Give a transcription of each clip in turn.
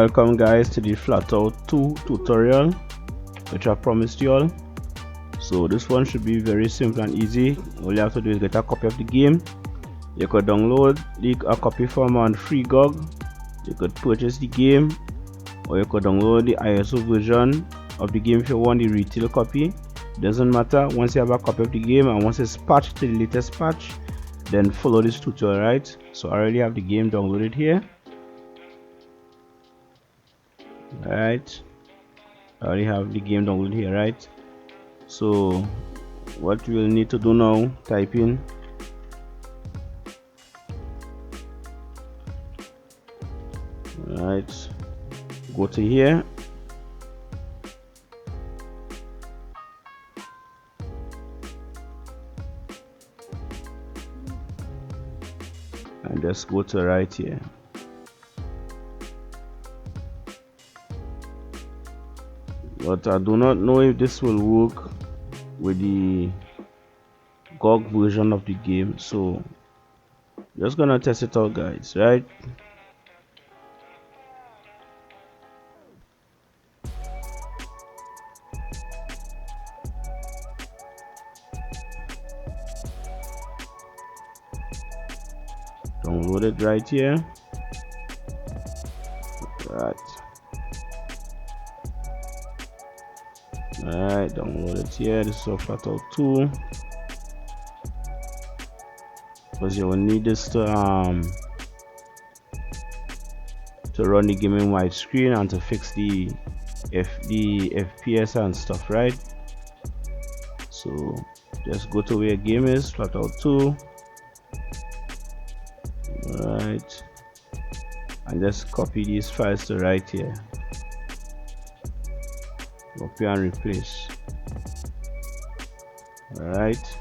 Welcome guys to the FlatOut 2 tutorial which I promised you all. So this one should be very simple and easy. All you have to do is get a copy of the game. You could download a copy from on free GOG. You could purchase the game, or you could download the ISO version of the game if you want the retail copy. Doesn't matter. Once you have a copy of the game and once it's patched to the latest patch, then follow this tutorial, right? So I already have the game downloaded here. Right, I already have the game downloaded here, right? So what we'll need to do now, type in right, go to here, and just go to right here. But I do not know if this will work with the GOG version of the game, so just gonna test it out, guys, right? Download it right here, right. Alright, download it here. This is a FlatOut 2, because you will need this to run the game in widescreen and to fix the FPS and stuff, right? So just go to where your game is, FlatOut 2, right, and just copy these files to right here. Copy and replace. Alright,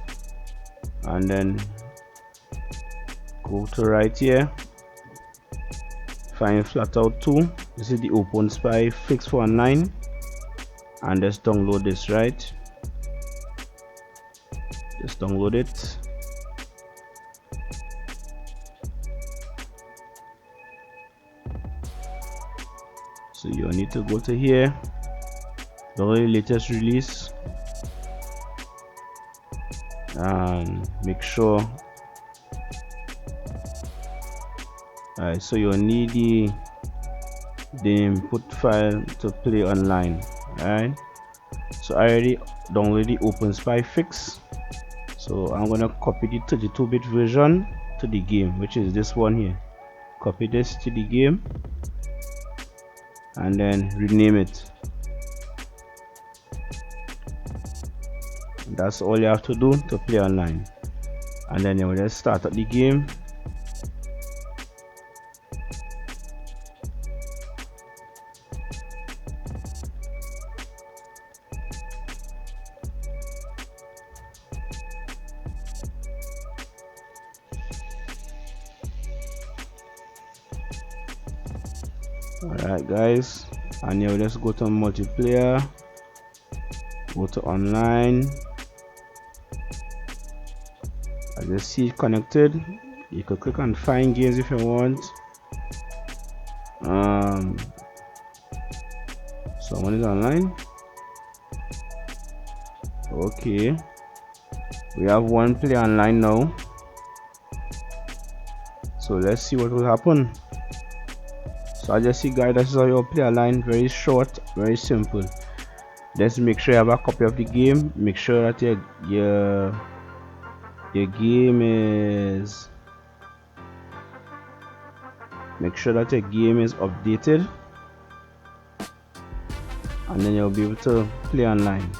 and then go to right here, find FlatOut 2. This is the OpenSpy Fix for 9, and just download this, right? Just download it. So you need to go to here, the latest release, and make sure. Alright, so you'll need the input file to play online. Alright, so I already downloaded the OpenSpy Fix, so I'm gonna copy the 32-bit version to the game, which is this one here. Copy this to the game and then rename it. That's all you have to do to play online, and then you will just start up the game. Alright guys, and you will just go to multiplayer, go to online. I just see it connected. You could click on find games if you want. Someone is online. Okay, we have one play online now, so let's see what will happen. So I just see, guys, this is how you play online. Very short, very simple. Just make sure you have a copy of the game. Make sure that your game is, make sure that your game is updated, and then you'll be able to play online.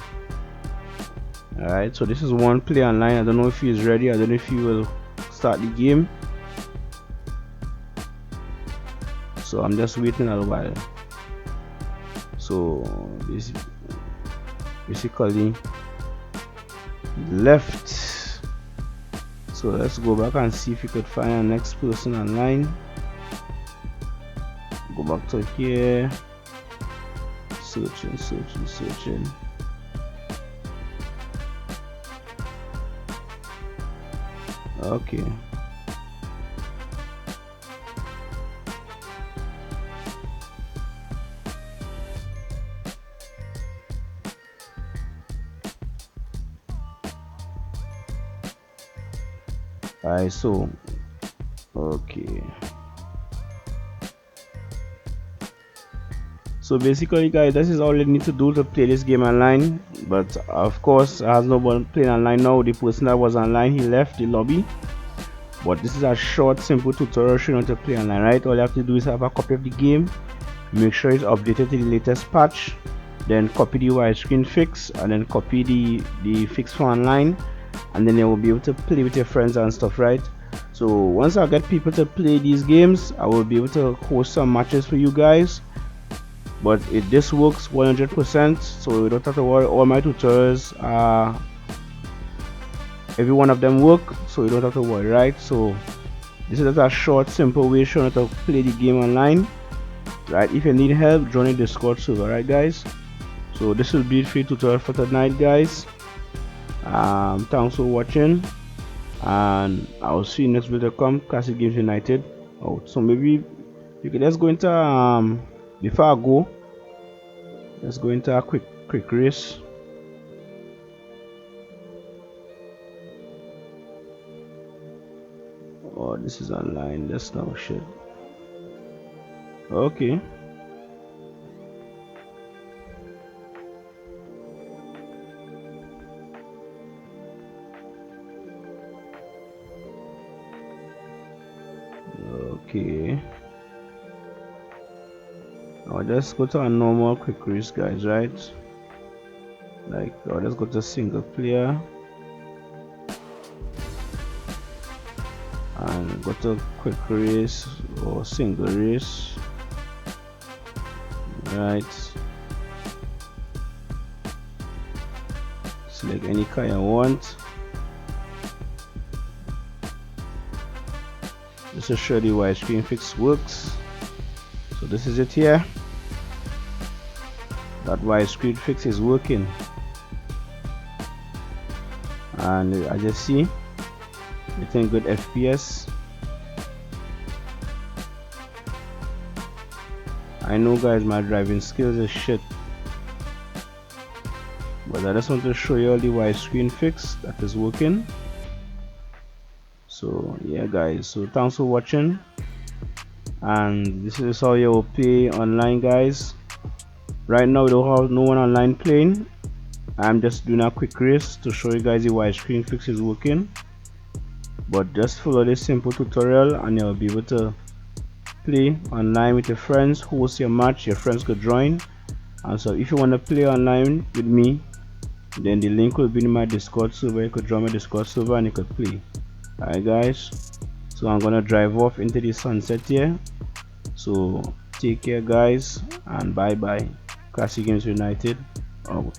Alright, so this is one play online. I don't know if he is ready. I don't know if he will start the game, so I'm just waiting a while. So this basically left. So let's go back and see if we could find our next person online. Go back to here, searching. Okay, Alright, so okay, so basically guys, this is all you need to do to play this game online. But of course, as no one playing online now, the person that was online, he left the lobby. But this is a short simple tutorial showing how to play online, right? All you have to do is have a copy of the game, make sure it's updated to the latest patch, then copy the widescreen fix, and then copy the fix for online, and then you will be able to play with your friends and stuff, right? So once I get people to play these games, I will be able to host some matches for you guys. But this works 100%, so you don't have to worry. All my tutorials are, every one of them work, so you don't have to worry, right? So this is a short simple way showing how to play the game online, right? If you need help, join the Discord server, right guys? So this will be the free tutorial for tonight, guys. Thanks for watching, and I'll see you next video come. Classic Games United out. So maybe you can, let's go into before I go, let's go into a quick race. Oh, this is online. That's no shit. Okay. Okay. I'll just go to a normal quick race, guys, right? Like, I'll just go to single player and go to quick race or single race, right? Select any car I want. Just to show you why widescreen fix works. So this is it here. That widescreen fix is working, and as you see, getting good FPS. I know guys, my driving skills is shit, but I just want to show you all the widescreen fix that is working. So yeah guys, so thanks for watching, and this is how you will play online, guys. Right now we don't have no one online playing. I'm just doing a quick race to show you guys the widescreen fix is working. But just follow this simple tutorial and you'll be able to play online with your friends, host your match, your friends could join. And so if you want to play online with me, then the link will be in my Discord server. You could join my Discord server and you could play. Alright guys, so I'm gonna drive off into the sunset here. So take care guys, and bye bye. Classic Games United out.